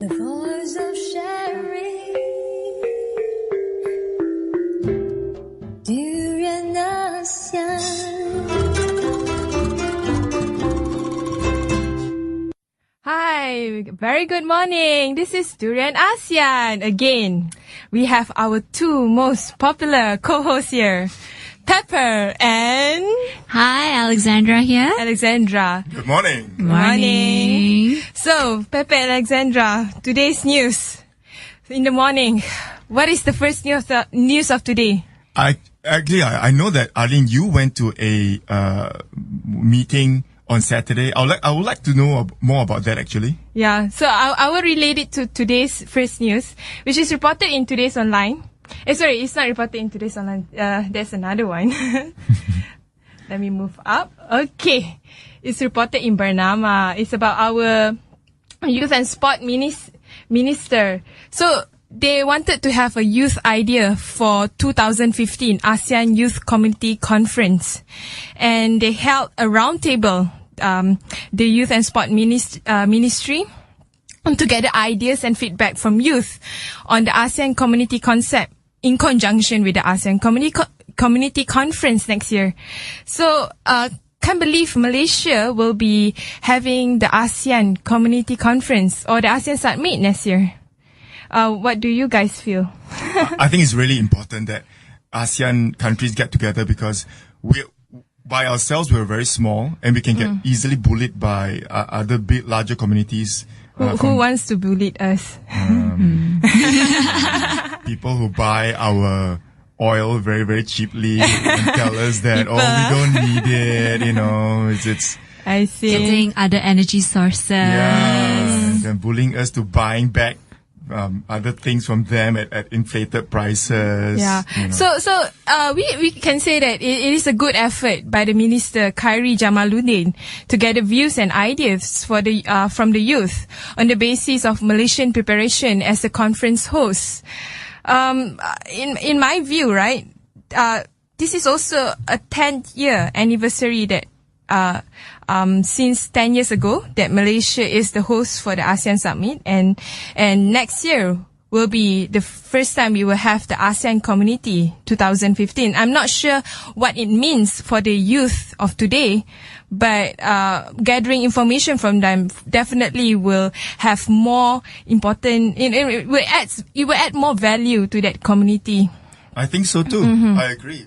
The voice of sharing, Durian ASEAN. Hi, very good morning. This is Durian ASEAN again. We have our two most popular co-hosts here, Pepper and... Hi, Alexandra here. Alexandra. Good morning. Morning. So, Pepe and Alexandra, today's news. In the morning, what is the first news of today? I know that, Arlene, you went to a meeting on Saturday. I would like to know more about that, actually. Yeah, so I will relate it to today's first news, which is reported in today's online. Sorry, it's not reported in today's online. There's another one. Let me move up. Okay. It's reported in Bernama. It's about our youth and sport minister. So they wanted to have a youth idea for 2015 ASEAN Youth Community Conference. And they held a roundtable, the youth and sport ministry, to gather ideas and feedback from youth on the ASEAN community concept in conjunction with the ASEAN community conference next year. So, can't believe Malaysia will be having the ASEAN community conference or the ASEAN summit next year. What do you guys feel? I think it's really important that ASEAN countries get together because by ourselves we're very small and we can get easily bullied by other larger communities. Who wants to bully us? People who buy our oil very, very cheaply and tell us that, we don't need it, it's I see. Getting other energy sources. Yeah, and bullying us to buying back other things from them at inflated prices. Yeah. So we can say that it is a good effort by the minister Khairi Jamaluddin to gather views and ideas from the youth on the basis of Malaysian preparation as the conference host. In my view, right, this is also a 10th year anniversary that since 10 years ago that Malaysia is the host for the ASEAN Summit, and next year will be the first time we will have the ASEAN Community 2015. I'm not sure what it means for the youth of today, but gathering information from them definitely will have more important. It will add more value to that community. I think so too. I agree.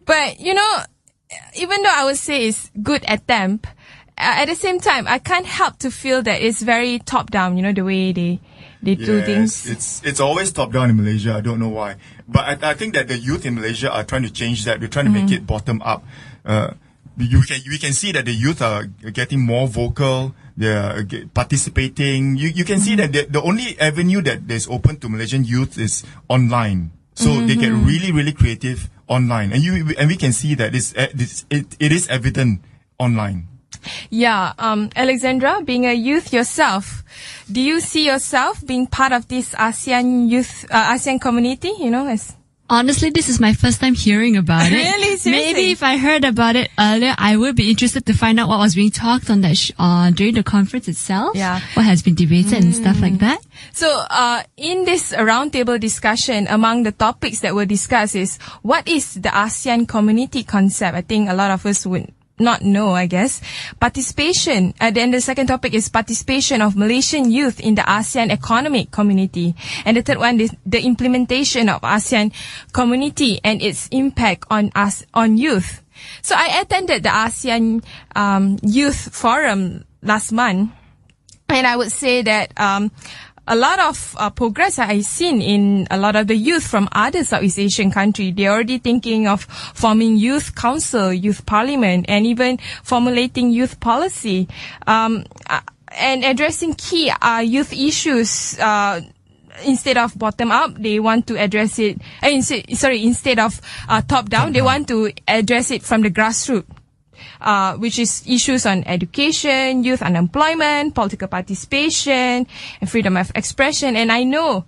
But even though I would say it's good attempt, at the same time, I can't help to feel that it's very top down, the way they do things. It's always top down in Malaysia. I don't know why. But I think that the youth in Malaysia are trying to change that. They're trying to make it bottom up. We can see that the youth are getting more vocal. They're participating. You can see that the only avenue that is open to Malaysian youth is online. So they get really, really creative online, and we can see that it is evident online. Yeah, Alexandra, being a youth yourself, do you see yourself being part of this ASEAN community? Honestly, this is my first time hearing about it. Really? Seriously? Maybe if I heard about it earlier, I would be interested to find out what was being talked on that during the conference itself. Yeah. What has been debated and stuff like that. So, in this roundtable discussion, among the topics that were discussed is what is the ASEAN community concept? I think a lot of us would not know, I guess. Participation. Then the second topic is participation of Malaysian youth in the ASEAN economic community. And the third one is the implementation of ASEAN community and its impact on youth. So I attended the ASEAN Youth Forum last month, and I would say that a lot of progress I've seen in a lot of the youth from other Southeast Asian countries. They're already thinking of forming youth council, youth parliament, and even formulating youth policy, and addressing key youth issues. Instead of bottom up, they want to address it. Instead of top down, they want to address it from the grassroots. Which is issues on education, youth unemployment, political participation, and freedom of expression. And I know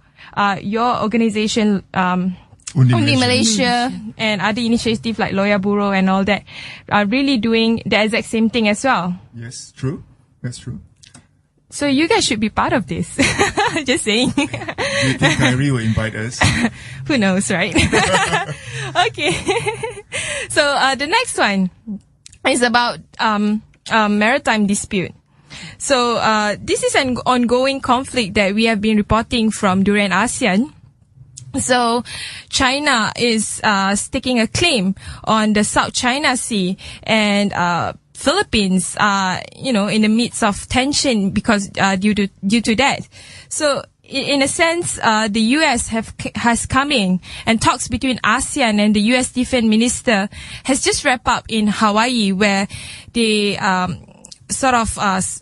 your organization, Undi Malaysia, and other initiatives like Lawyer Bureau and all that are really doing the exact same thing as well. Yes, true. That's true. So you guys should be part of this. Just saying. Do you think Kyrie will invite us? Who knows, right? Okay. So the next one is about maritime dispute. So this is an ongoing conflict that we have been reporting from during ASEAN. So China is staking a claim on the South China Sea, and Philippines are, in the midst of tension because due to that. So in a sense, the US has come in, and talks between ASEAN and the US Defense Minister has just wrapped up in Hawaii, where they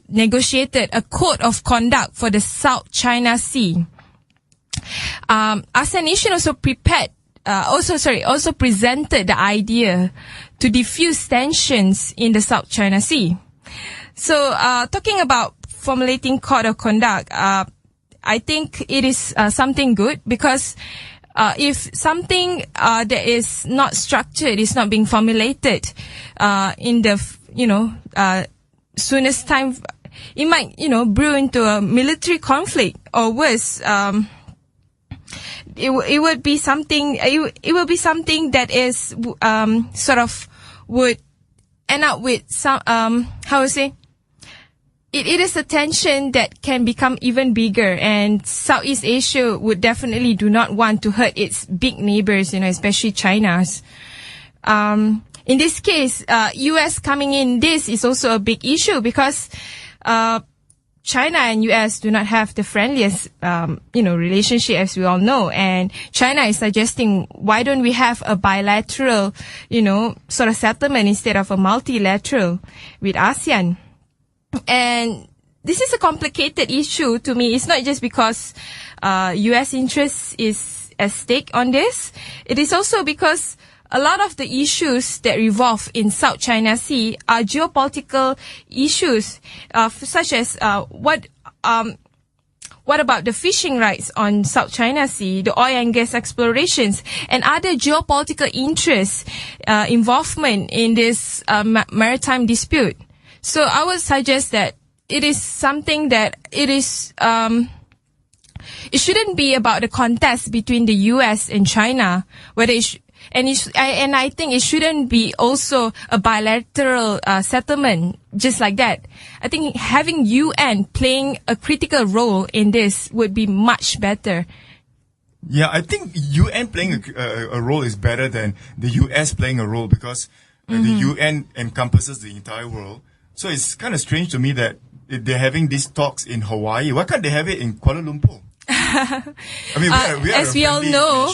negotiated a code of conduct for the South China Sea. ASEAN nation also presented the idea to diffuse tensions in the South China Sea. So, talking about formulating code of conduct, I think it is something good, because if something that is not structured, is not being formulated in the soonest time, it might brew into a military conflict, or worse. It would be something. It will be something that is would end up with some It is a tension that can become even bigger, and Southeast Asia would definitely do not want to hurt its big neighbors, especially China's. In this case, US coming in, this is also a big issue, because China and US do not have the friendliest, relationship, as we all know. And China is suggesting, why don't we have a bilateral, settlement instead of a multilateral with ASEAN? And this is a complicated issue to me. It's not just because, US interest is at stake on this. It is also because a lot of the issues that revolve in South China Sea are geopolitical issues, such as what about the fishing rights on South China Sea, the oil and gas explorations, and other geopolitical interests, involvement in this maritime dispute. So I would suggest that it is something that it shouldn't be about the contest between the US and China, whether and I think it shouldn't be also a bilateral settlement just like that. I think having UN playing a critical role in this would be much better. Yeah, I think UN playing a role is better than the US playing a role, because the UN encompasses the entire world. So it's kind of strange to me that they're having these talks in Hawaii. Why can't they have it in Kuala Lumpur? I mean, we are as we all know,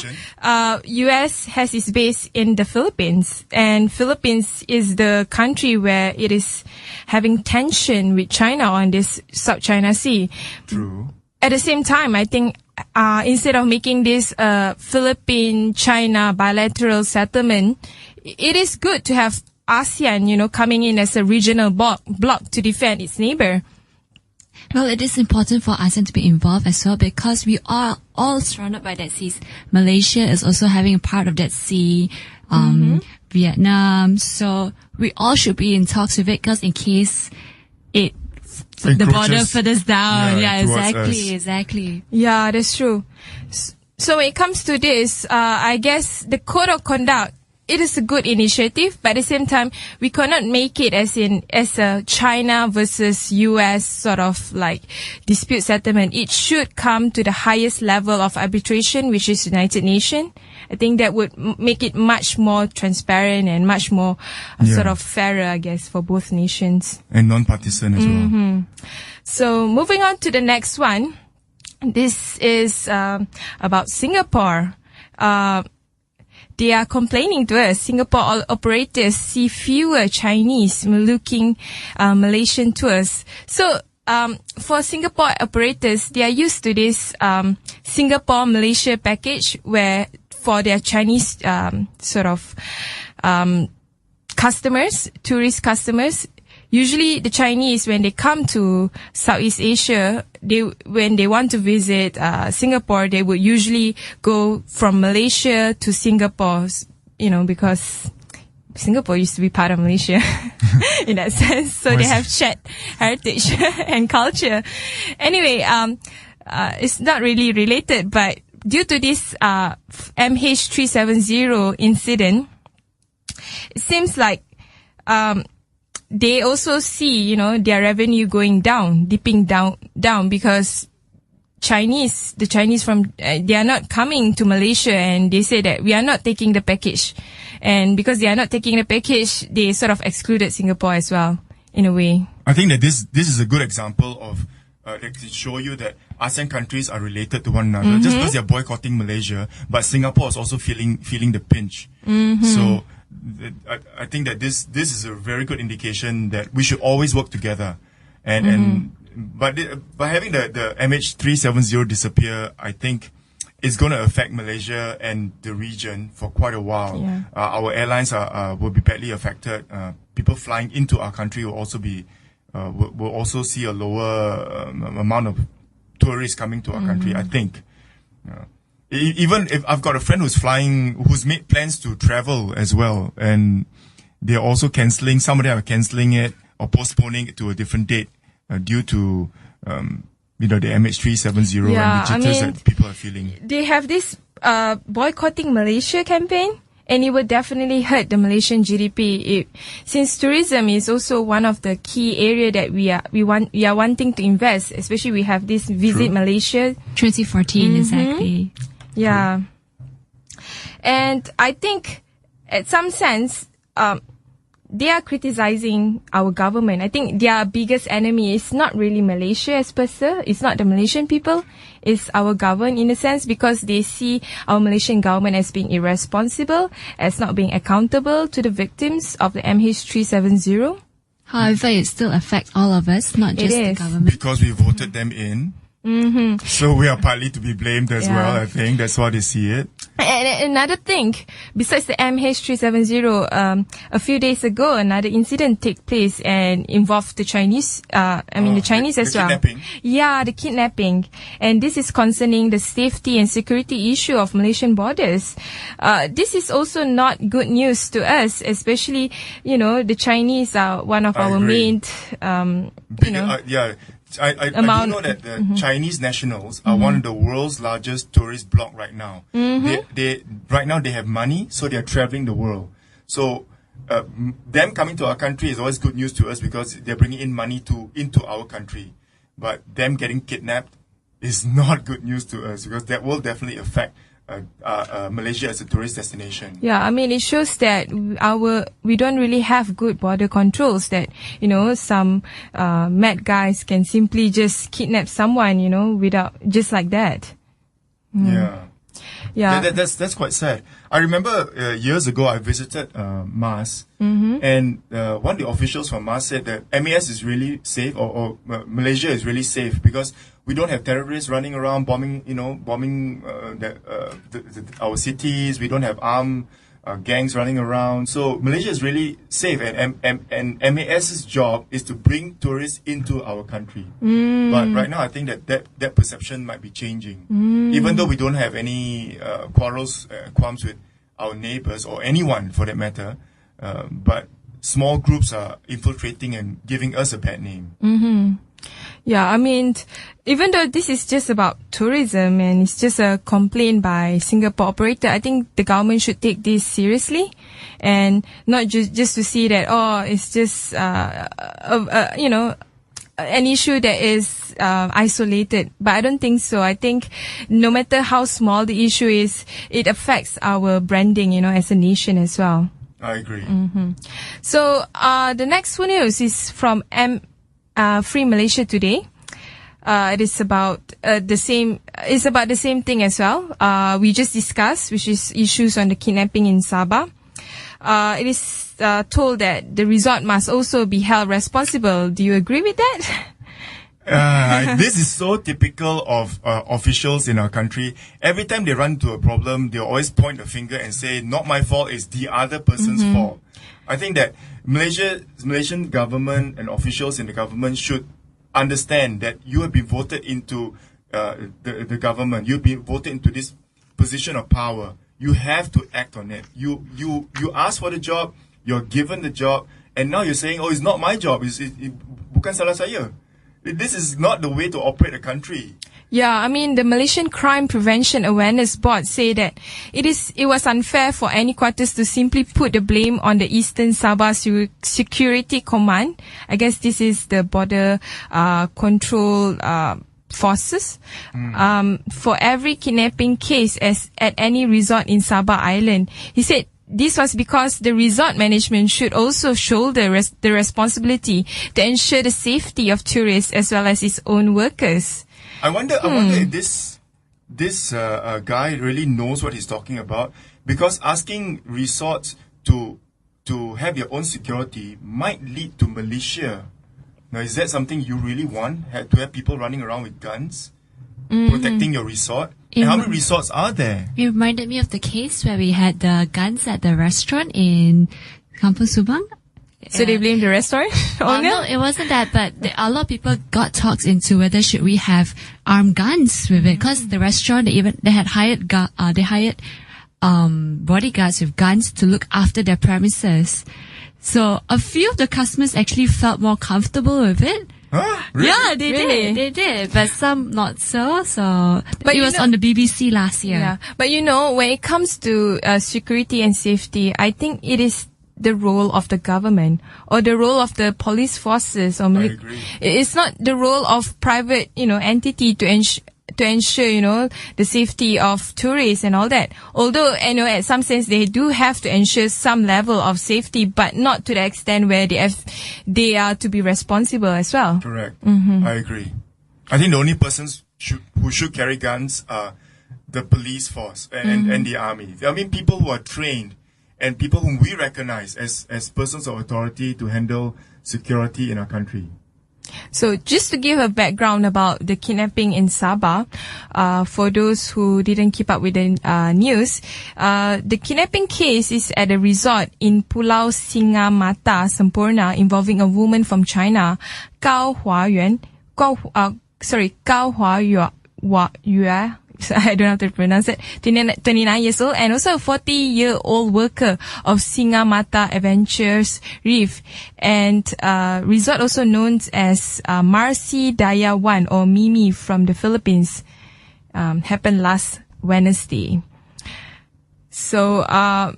US has its base in the Philippines, and Philippines is the country where it is having tension with China on this South China Sea. True. At the same time, I think instead of making this Philippine-China bilateral settlement, it is good to have ASEAN, coming in as a regional bloc to defend its neighbor. Well, it is important for ASEAN to be involved as well, because we are all surrounded by that seas. Malaysia is also having a part of that sea, Vietnam. So we all should be in talks with it, because in case the border further down. Yeah, exactly. Yeah, that's true. So when it comes to this, I guess the code of conduct, it is a good initiative, but at the same time, we cannot make it as a China versus US dispute settlement. It should come to the highest level of arbitration, which is United Nations. I think that would make it much more transparent and much more fairer, I guess, for both nations. And non-partisan as well. So moving on to the next one. This is about Singapore. They are complaining to us. Singapore operators see fewer Chinese looking Malaysian tours. So for Singapore operators, they are used to this Singapore-Malaysia package, where for their Chinese customers, tourist customers, usually the Chinese, when they come to Southeast Asia, when they want to visit Singapore, they would usually go from Malaysia to Singapore, because Singapore used to be part of Malaysia in that sense. So they have shared heritage and culture. Anyway, it's not really related, but due to this MH370 incident, it seems like they also see, their revenue going down, dipping down because the Chinese from, they are not coming to Malaysia, and they say that we are not taking the package. And because they are not taking the package, they sort of excluded Singapore as well, in a way. I think that this is a good example of, that to show you that ASEAN countries are related to one another. Just because they're boycotting Malaysia, but Singapore is also feeling the pinch. So I think that this is a very good indication that we should always work together. But having the MH370 disappear, I think it's going to affect Malaysia and the region for quite a while. Yeah. Our airlines will be badly affected. People flying into our country will also be will also see a lower amount of tourists coming to our country, I think. Even if I've got a friend who's made plans to travel as well, and they're also cancelling, some of them are cancelling it or postponing it to a different date due to, the MH370 and the jitters that people are feeling. They have this boycotting Malaysia campaign, and it would definitely hurt the Malaysian GDP. Since tourism is also one of the key area that we are wanting to invest, especially we have this Visit Malaysia 2014 exactly. Yeah. And I think at some sense, they are criticizing our government. I think their biggest enemy is not really Malaysia as per se. It's not the Malaysian people. It's our government in a sense, because they see our Malaysian government as being irresponsible, as not being accountable to the victims of the MH370. However, it still affects all of us, not just the government. Because we voted them in. So we are partly to be blamed as well, I think. That's how they see it. And another thing, besides the MH370, a few days ago, another incident took place and involved the Chinese, the Chinese as well. Kidnapping? Yeah, the kidnapping. And this is concerning the safety and security issue of Malaysian borders. This is also not good news to us, especially, the Chinese are one of our main, I do know that the Chinese nationals are one of the world's largest tourist bloc right now. They right now they have money, so they are traveling the world. So them coming to our country is always good news to us because they're bringing in money into our country. But them getting kidnapped is not good news to us because that will definitely affect Malaysia as a tourist destination. Yeah, it shows that we don't really have good border controls, that, some mad guys can simply just kidnap someone, without, just like that. Yeah. That's quite sad. I remember years ago I visited MAS, and one of the officials from MAS said that MAS is really safe, or Malaysia is really safe because we don't have terrorists running around bombing our cities. We don't have armed gangs running around. So Malaysia is really safe, and MAS's job is to bring tourists into our country. But right now, I think that perception might be changing. Even though we don't have any qualms with our neighbors or anyone for that matter, but small groups are infiltrating and giving us a bad name. Yeah, even though this is just about tourism and it's just a complaint by Singapore operator, I think the government should take this seriously and not just to see that, it's just, an issue that is isolated. But I don't think so. I think no matter how small the issue is, it affects our branding, as a nation as well. I agree. So, the next one news is from Free Malaysia Today. It is about the same thing as well. We just discussed, which is issues on the kidnapping in Sabah. It is told that the resort must also be held responsible. Do you agree with that? This is so typical of officials in our country. Every time they run into a problem, they always point a finger and say, "Not my fault; it's the other person's fault." I think that Malaysian government and officials in the government should understand that you have been voted into the government. You've been voted into this position of power. You have to act on it. You ask for the job. you're given the job, and now you're saying, oh, it's not my job, bukan salah saya. This is not the way to operate a country. Yeah, I mean, the Malaysian Crime Prevention Awareness Board say that it was unfair for any quarters to simply put the blame on the Eastern Sabah Security Command. I guess this is the border control forces for every kidnapping case at any resort in Sabah Island. He said this was because the resort management should also shoulder the responsibility to ensure the safety of tourists as well as its own workers. I wonder if this guy really knows what he's talking about, because asking resorts to have their own security might lead to militia. Now, is that something you really want? To have people running around with guns, protecting your resort? And how many resorts are there? It reminded me of the case where we had the guns at the restaurant in Kampung Subang. So they blame the restaurant owner? No, it wasn't that, but a lot of people got talks into whether should we have armed guns with it, because the restaurant they had hired bodyguards with guns to look after their premises. So a few of the customers actually felt more comfortable with it. Huh? Really? Yeah, they did, but some not so. But it was on the BBC last year. Yeah, but when it comes to security and safety, I think it is the role of the government or the role of the police forces. Or I agree. It's not the role of private, entity to ensure, the safety of tourists and all that. Although, at some sense they do have to ensure some level of safety, but not to the extent where they are to be responsible as well. Correct. I agree. I think the only persons who should carry guns are the police force and the army. I mean, people who are trained and people whom we recognize as persons of authority to handle security in our country. So just to give a background about the kidnapping in Sabah, for those who didn't keep up with the news, the kidnapping case is at a resort in Pulau Singamata, Semporna, involving a woman from China, Gao Huayue. I don't know how to pronounce it, 29 years old, and also a 40-year-old worker of Singamata Adventures Reef, and resort also known as Marsi Daya One or Mimi from the Philippines, happened last Wednesday. So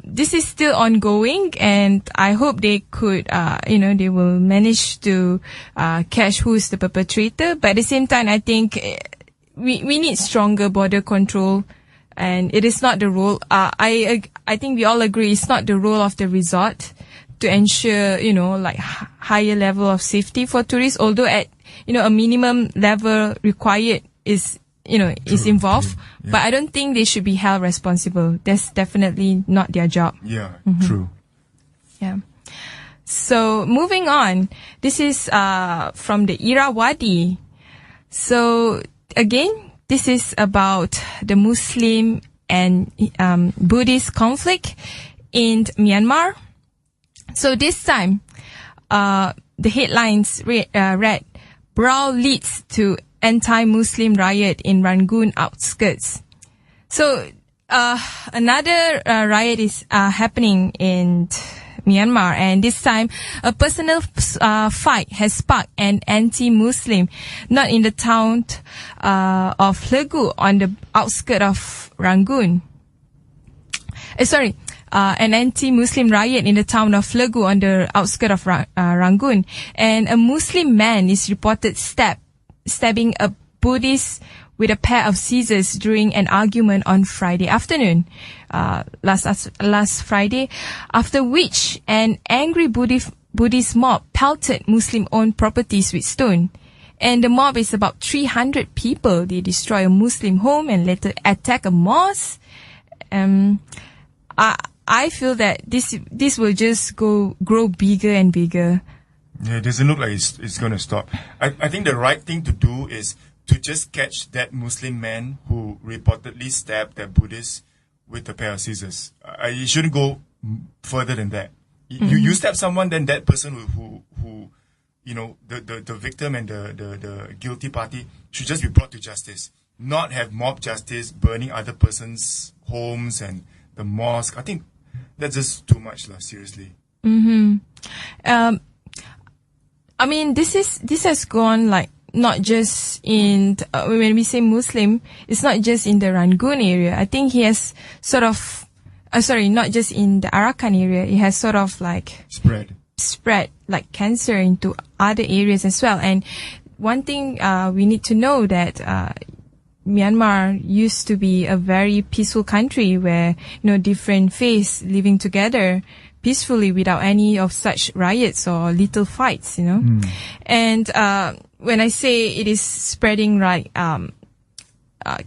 this is still ongoing, and I hope they could, they will manage to catch who is the perpetrator. But at the same time, I think we need stronger border control, and it is not the role. I think we all agree it's not the role of the resort to ensure, higher level of safety for tourists. Although at, a minimum level required is involved, yeah. But I don't think they should be held responsible. That's definitely not their job. Yeah, true. Yeah. So moving on, this is from the Irrawaddy. So again, this is about the Muslim and Buddhist conflict in Myanmar. So this time, the headlines read, "Brawl leads to anti-Muslim riot in Rangoon outskirts." So another riot is happening in Myanmar, and this time a personal fight has sparked an anti-Muslim, not in the town of Legu on the outskirts of Rangoon. An anti-Muslim riot in the town of Legu on the outskirts of Rangoon, and a Muslim man is reported stabbing a Buddhist with a pair of scissors during an argument on Friday afternoon, last Friday, after which an angry Buddhist mob pelted Muslim-owned properties with stone. And the mob is about 300 people. They destroy a Muslim home and later attack a mosque. I feel that this will just grow bigger and bigger. Yeah, it doesn't look like it's going to stop. I think the right thing to do is to just catch that Muslim man who reportedly stabbed that Buddhist with a pair of scissors. You shouldn't go further than that. You stab someone, then that person who the victim and the guilty party should just be brought to justice. Not have mob justice, burning other person's homes and the mosque. I think that's just too much, seriously. I mean, this has gone like not just in when we say Muslim, it's not just in the Rangoon area. I think he has sort of, not just in the Arakan area. It has sort of like spread like cancer into other areas as well. And one thing we need to know that Myanmar used to be a very peaceful country where, different faiths living together peacefully without any of such riots or little fights, And when I say it is spreading like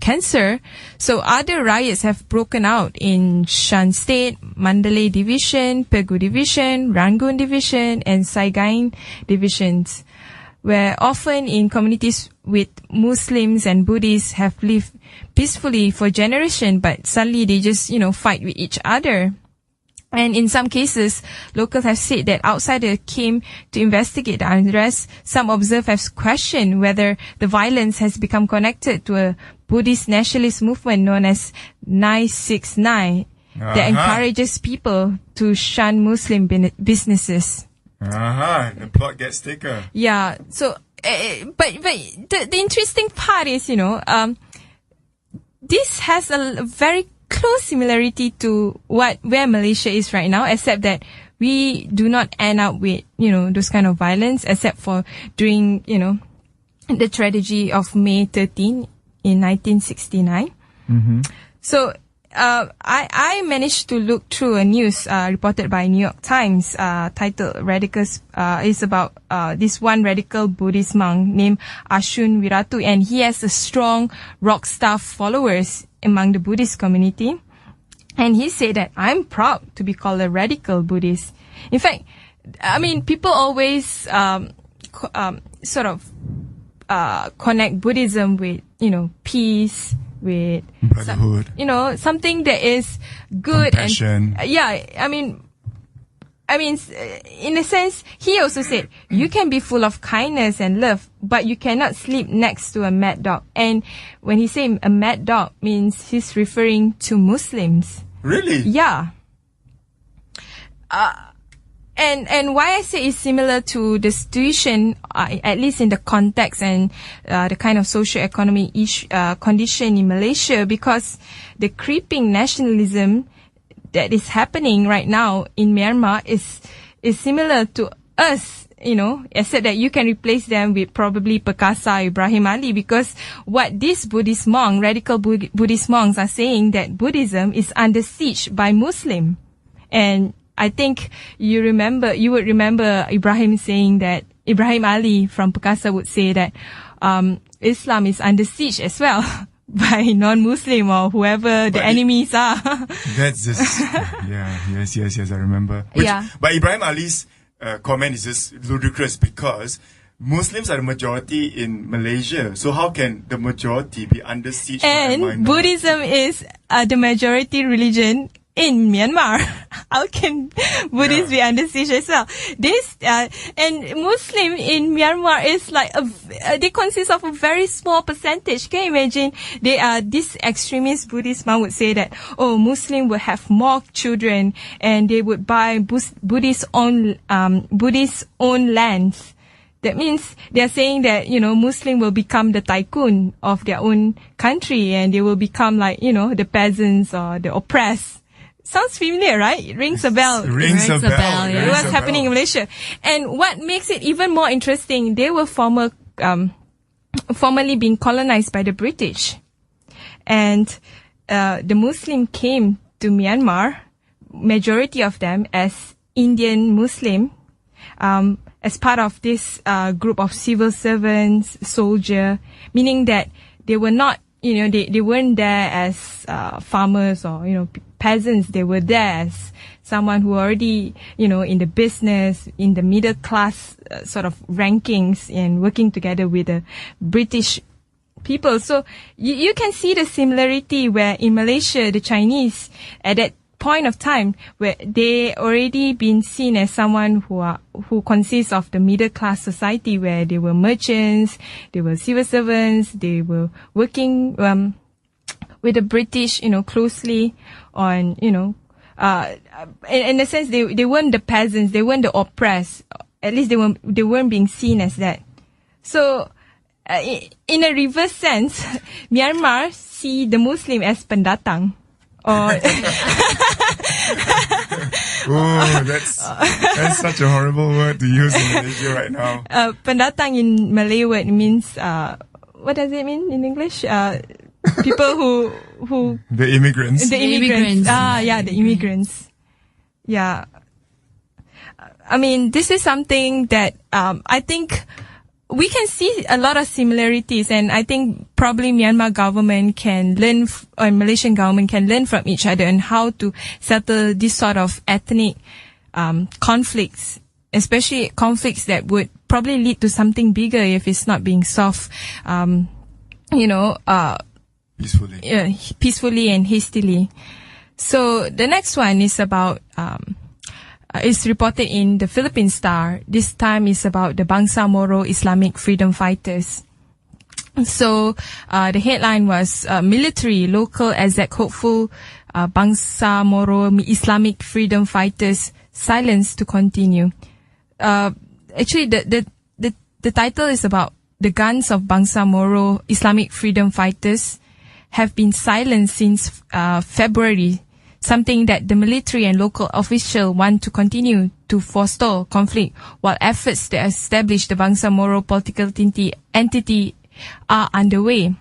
cancer, so other riots have broken out in Shan State, Mandalay Division, Pegu Division, Rangoon Division, and Saigon divisions, where often in communities with Muslims and Buddhists have lived peacefully for generations, but suddenly they just, fight with each other. And in some cases, locals have said that outsiders came to investigate the unrest. Some observers have questioned whether the violence has become connected to a Buddhist nationalist movement known as 969 that encourages people to shun Muslim businesses. The plot gets thicker. Yeah. So, but the interesting part is, this has a very close similarity to where Malaysia is right now, except that we do not end up with, those kind of violence, except for during, the tragedy of May 13 in 1969. So, I managed to look through a news reported by New York Times titled Radicals. Is about this one radical Buddhist monk named Ashun Wiratu, and he has a strong rock star followers among the Buddhist community. And he said that I'm proud to be called a radical Buddhist. In fact, I mean, people always sort of connect Buddhism with, peace, with brotherhood, something that is good. Compassion. And I mean, in a sense, he also said you can be full of kindness and love, but you cannot sleep next to a mad dog. And when he said a mad dog, means he's referring to Muslims. Really? Yeah. And why I say it's similar to the situation, at least in the context and the kind of socio-economic condition in Malaysia, because the creeping nationalism that is happening right now in Myanmar is similar to us, except that you can replace them with probably Perkasa Ibrahim Ali, because what these Buddhist monks, radical Buddhist monks, are saying that Buddhism is under siege by Muslim. And I think you would remember Ibrahim saying that, Ibrahim Ali from Perkasa would say that Islam is under siege as well by non-Muslim or whoever the enemies are. That's just, yes, I remember. But Ibrahim Ali's comment is just ludicrous because Muslims are the majority in Malaysia. So how can the majority be under siege? And Buddhism is the majority religion in Myanmar. How can Buddhists be under siege as well? This, and Muslim in Myanmar is like they consist of a very small percentage. Can you imagine? They are, this extremist Buddhist monk would say that, Muslim would have more children and they would buy Buddhist owned lands. That means they are saying that, Muslim will become the tycoon of their own country and they will become like, the peasants or the oppressed. Sounds familiar, right? It rings a bell. Rings a bell, yeah. It was happening in Malaysia. And what makes it even more interesting, they were formerly being colonized by the British. And the Muslim came to Myanmar, majority of them as Indian Muslim, as part of this group of civil servants, soldier, meaning that they were not, they weren't there as farmers or, peasants. They were there as someone who already, in the business, in the middle class sort of rankings and working together with the British people. So you can see the similarity where in Malaysia, the Chinese at that point of time where they already been seen as someone who consists of the middle class society, where they were merchants, they were civil servants, they were working with the British, closely on, in a sense, they weren't the peasants, they weren't the oppressed. At least they weren't being seen as that. So, in a reverse sense, Myanmar see the Muslim as pendatang. Or Oh, that's such a horrible word to use in Malaysia right now. pendatang in Malay word means, what does it mean in English? People who The immigrants. the immigrants. The immigrants. Yeah. I mean, this is something that I think we can see a lot of similarities, and I think probably Myanmar government can learn, or Malaysian government can learn from each other on how to settle this sort of ethnic conflicts, especially conflicts that would probably lead to something bigger if it's not being solved, peacefully and hastily. So the next one is about is reported in the Philippine Star. This time is about the Bangsamoro Islamic freedom fighters. So the headline was military local exec hopeful Bangsamoro Islamic freedom fighters silence to continue. Actually, the title is about the guns of Bangsamoro Islamic freedom fighters have been silenced since February. Something that the military and local officials want to continue to forestall conflict while efforts to establish the Bangsamoro political entity are underway.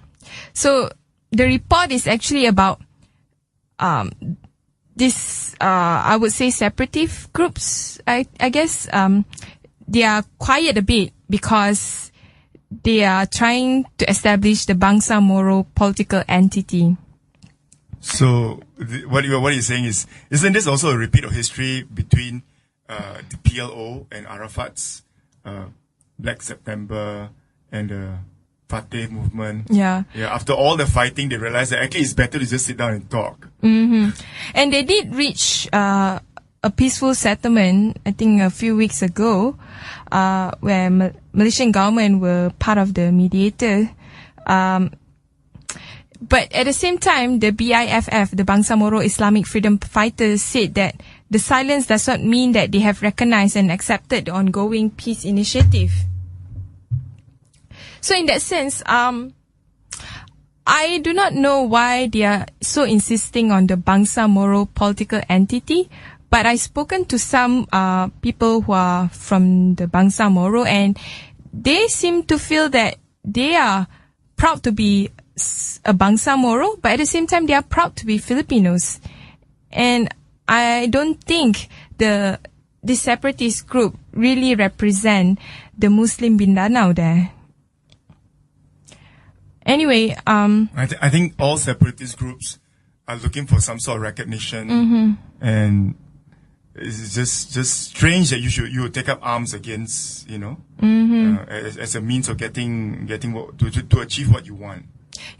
So the report is actually about this, I would say, separatist groups. I guess they are quiet a bit because they are trying to establish the Bangsamoro political entity. So what you're saying is, isn't this also a repeat of history between the PLO and Arafat's Black September and the Fateh movement? Yeah. After all the fighting, they realized that actually it's better to just sit down and talk. Mm-hmm. And they did reach a peaceful settlement, I think a few weeks ago, where Malaysian government were part of the mediator. But at the same time, the BIFF, the Bangsamoro Islamic Freedom Fighters, said that the silence does not mean that they have recognized and accepted the ongoing peace initiative. So in that sense, I do not know why they are so insisting on the Bangsamoro political entity, but I've spoken to some people who are from the Bangsamoro, and they seem to feel that they are proud to be a Bangsamoro, but at the same time they are proud to be Filipinos. And I don't think this separatist group really represent the Muslim Mindanao there. Anyway, I think all separatist groups are looking for some sort of recognition, and it's just strange that you would take up arms against, as a means of getting to achieve what you want.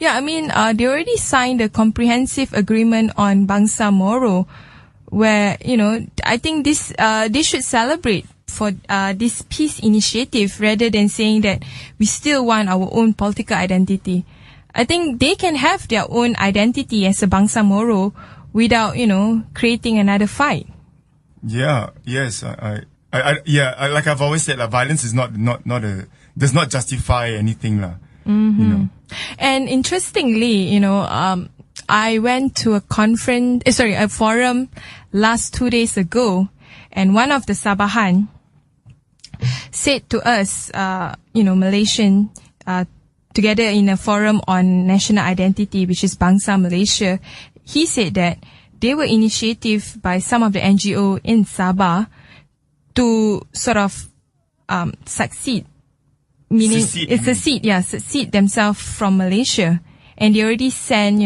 Yeah, I mean, they already signed a comprehensive agreement on Bangsamoro, where, I think they should celebrate for this peace initiative rather than saying that we still want our own political identity. I think they can have their own identity as a Bangsamoro without, creating another fight. Yeah, yes, I like I've always said, violence is does not justify anything, And interestingly, I went to a forum last 2 days ago, and one of the Sabahan said to us, Malaysian, together in a forum on national identity, which is Bangsa Malaysia, he said that they were initiative by some of the NGO in Sabah to sort of succeed. Meaning secede themselves from Malaysia, and they already send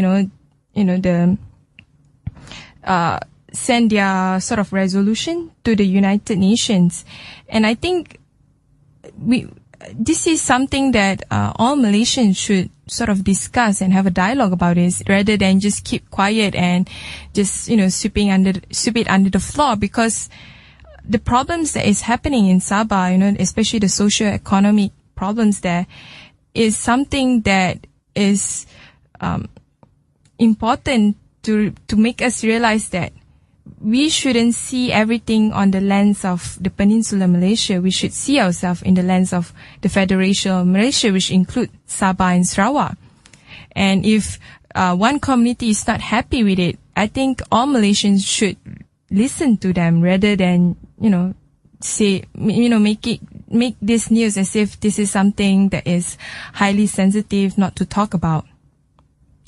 send their sort of resolution to the United Nations, and I think this is something that all Malaysians should sort of discuss and have a dialogue about it, rather than just keep quiet and just sweep it under the floor, because the problems that is happening in Sabah, especially the socio-economic problems there, is something that is important to make us realize that we shouldn't see everything on the lens of the Peninsular Malaysia. We should see ourselves in the lens of the Federation of Malaysia, which include Sabah and Sarawak. And if one community is not happy with it, I think all Malaysians should listen to them rather than, make this news as if this is something that is highly sensitive, not to talk about.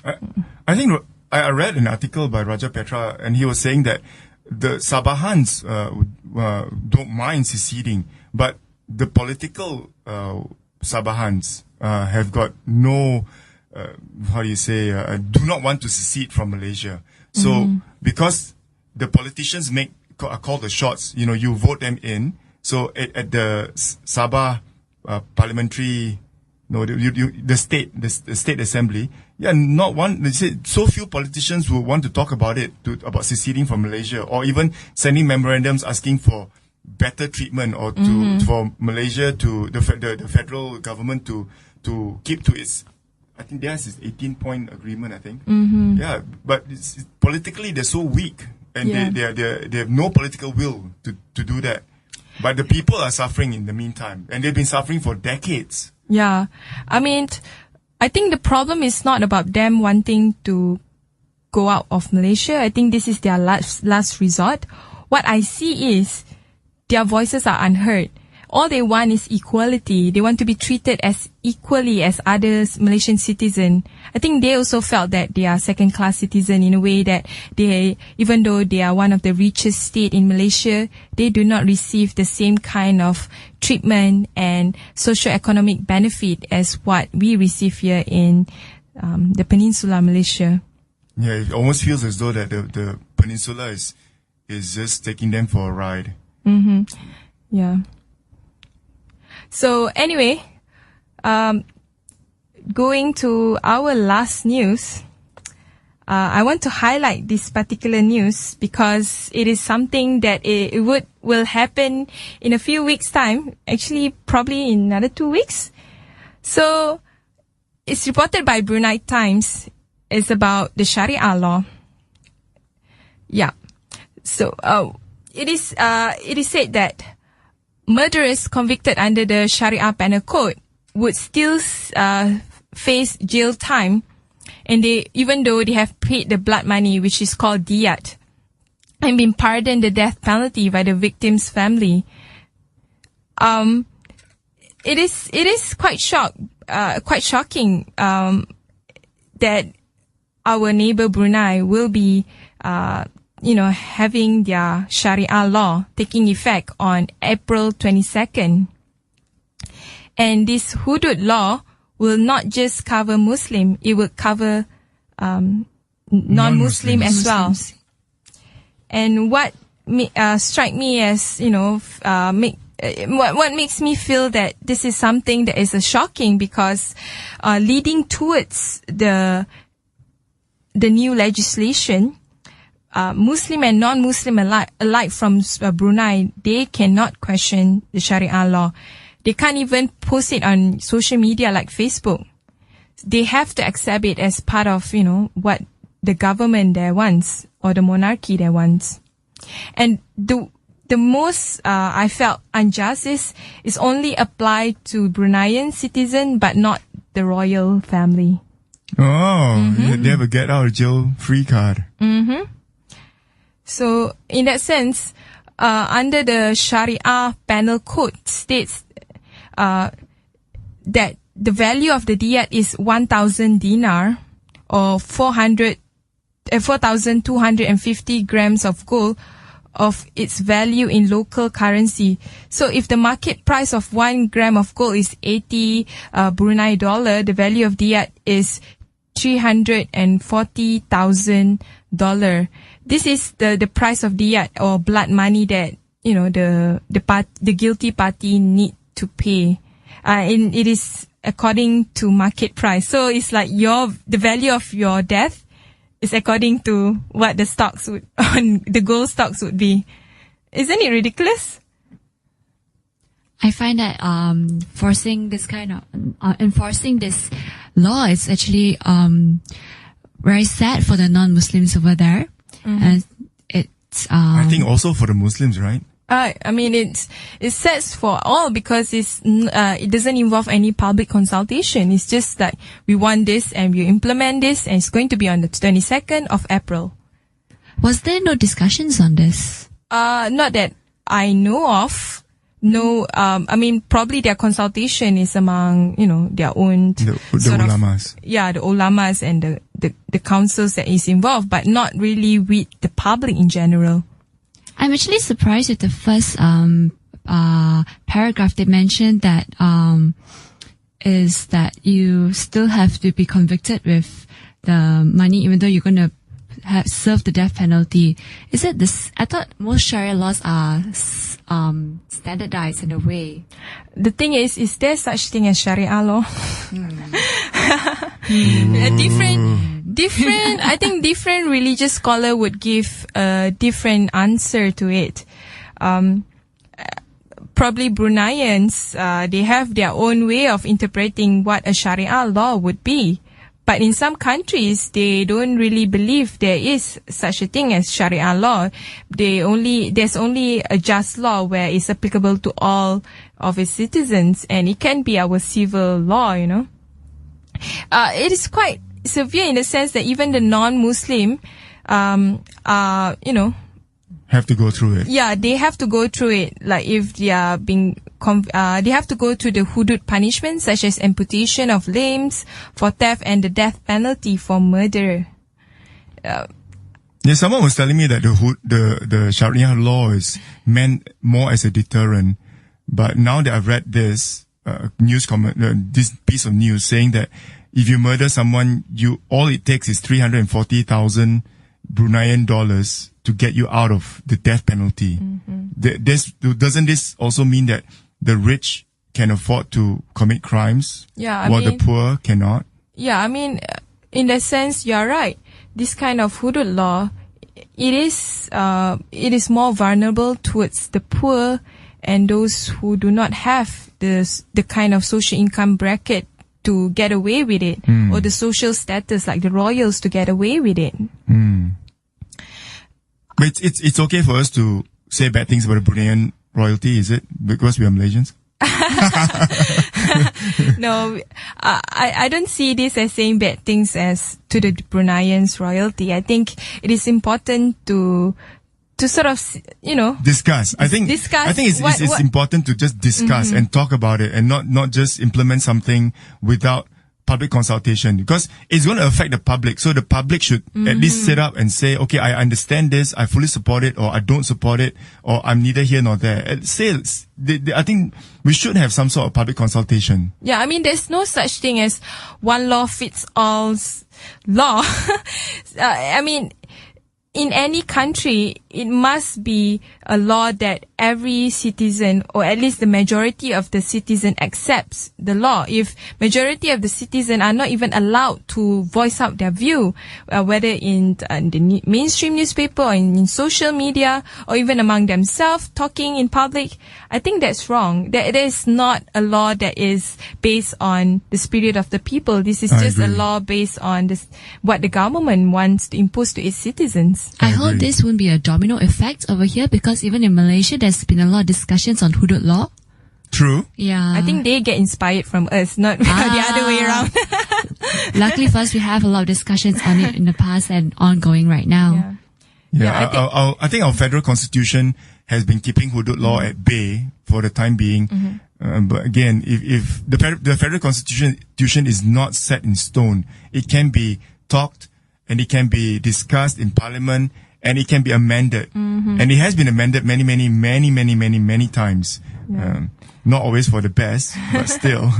I think I read an article by Raja Petra, and he was saying that the Sabahans don't mind seceding, but the political Sabahans have got no, do not want to secede from Malaysia. So because the politicians are called the shots, you vote them in. So at the Sabah parliamentary, the state assembly, they said so few politicians will want to talk about about seceding from Malaysia, or even sending memorandums asking for better treatment, or for Malaysia to the federal government to keep to its, I think theirs is 18-point agreement, I think. Yeah, but politically they're so weak, and they have no political will to do that. But the people are suffering in the meantime, and they've been suffering for decades. Yeah. I mean, I think the problem is not about them wanting to go out of Malaysia. I think this is their last resort. What I see is their voices are unheard. All they want is equality. They want to be treated as equally as other Malaysian citizens. I think they also felt that they are second-class citizen in a way that even though they are one of the richest state in Malaysia, they do not receive the same kind of treatment and socio-economic benefit as what we receive here in the Peninsular Malaysia. Yeah, it almost feels as though that the Peninsula is just taking them for a ride. Yeah. So anyway, going to our last news, I want to highlight this particular news because it is something that will happen in a few weeks' time. Actually, probably in another 2 weeks. So it's reported by Brunei Times. It's about the Sharia law. Yeah. So it is said that murderers convicted under the Sharia Penal Code would still face jail time, and even though they have paid the blood money, which is called diyat, and been pardoned the death penalty by the victim's family. It is quite shocking that our neighbor Brunei will be having their Sharia law taking effect on April 22nd. And this hudud law will not just cover Muslim, it will cover non-Muslim as well. And what strike me as, what makes me feel that this is something that is shocking because leading towards the new legislation, Muslim and non-Muslim alike from Brunei, they cannot question the Sharia law. They can't even post it on social media like Facebook. They have to accept it as part of, what the government there wants or the monarchy there wants. And the most I felt unjust is only applied to Bruneian citizen, but not the royal family. Oh, they have a get out of jail free card. So in that sense, under the Sharia Penal Code states that the value of the diyat is 1,000 dinar or 4,250 grams of gold of its value in local currency. So if the market price of 1 gram of gold is 80 Brunei dollar, the value of diyat is $340,000. This is the price of diyat or blood money that the guilty party need to pay, and it is according to market price. So it's like the value of your death is according to what the stocks the gold stocks would be. Isn't it ridiculous? I find that enforcing this law is actually very sad for the non-Muslims over there, and it I think also for the Muslims, right? I mean, it sets for all because it doesn't involve any public consultation. It's just that we want this and we implement this, and it's going to be on the 22nd of April. Was there no discussions on this? Not that I know of. No, I mean, probably their consultation is among, their own The sort of- ulamas. yeah, the ulamas and the councils that is involved, but not really with the public in general. I'm actually surprised with the first paragraph. They mentioned that is that you still have to be convicted with the money, even though you're going to serve the death penalty. Is it this? I thought most Sharia laws are standardized in a way. The thing is there such thing as Sharia law? Different, I think different religious scholar would give a different answer to it. Probably Bruneians, they have their own way of interpreting what a Sharia law would be. But in some countries, they don't really believe there is such a thing as Sharia law. There's only a just law where it's applicable to all of its citizens, and it can be our civil law, It is quite severe in the sense that even the non-Muslim, Have to go through it. yeah, they have to go through it. Like if they are being, they have to go through the hudud punishment, such as amputation of limbs for theft and the death penalty for murder. Yeah, someone was telling me that the Sharia law is meant more as a deterrent, but now that I've read this this piece of news saying that if you murder someone, all it takes is 340,000 Bruneian dollars to get you out of the death penalty. Doesn't this also mean that the rich can afford to commit crimes, Yeah, while the poor cannot? Yeah, I mean, in that sense, you're right. This kind of hudud law, it is more vulnerable towards the poor and those who do not have the kind of social income bracket to get away with it, or the social status like the royals to get away with it. But it's okay for us to say bad things about the Bruneian royalty, is it? Because we are Malaysians? No, I don't see this as saying bad things as to the Bruneians royalty. I think it is important to sort of, Discuss. I think Discuss it's what- important to just discuss and talk about it, and not just implement something without public consultation, because it's going to affect the public. So the public should at least sit up and say, okay, I understand this, I fully support it, or I don't support it, or I'm neither here nor there. I think we should have some sort of public consultation. Yeah, I mean, there's no such thing as one law fits all law. I mean, in any country, it must be a law that every citizen, or at least the majority of the citizen, accepts the law. If majority of the citizen are not even allowed to voice out their view, whether in the mainstream newspaper or in social media, or even among themselves talking in public, I think that's wrong. There is not a law that is based on the spirit of the people. This is just a agree. law based on what the government wants to impose to its citizens. I I hope agree. this won't be a domino effect over here, because even in Malaysia, there's been a lot of discussions on hudud law. True. Yeah. I think they get inspired from us, not the other way around. Luckily for us, we have a lot of discussions on it in the past and ongoing right now. Yeah. Yeah, I think our federal constitution has been keeping hudud law at bay for the time being. But again, if the federal constitution is not set in stone, it can be talked and it can be discussed in parliament and it can be amended. And it has been amended many times. Not always for the best, but still.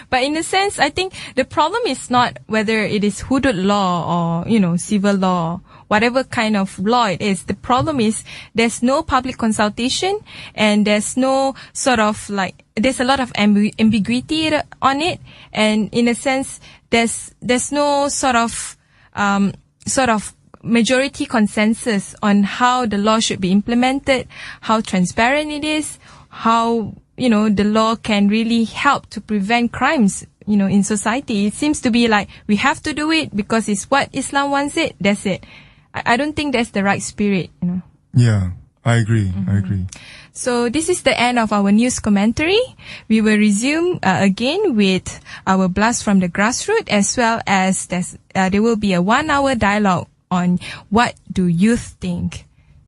But in a sense, I think the problem is not whether it is hudud law or, civil law, whatever kind of law it is. The problem is there's no public consultation and there's no sort of there's a lot of ambiguity on it. And in a sense, there's no sort of majority consensus on how the law should be implemented, how transparent it is, how, the law can really help to prevent crimes, in society. It seems to be like we have to do it because it's what Islam wants it. That's it. I don't think that's the right spirit, Yeah, I agree. I agree. So this is the end of our news commentary. We will resume again with our blast from the grassroots, as well as there will be a 1-hour dialogue on what do youth think.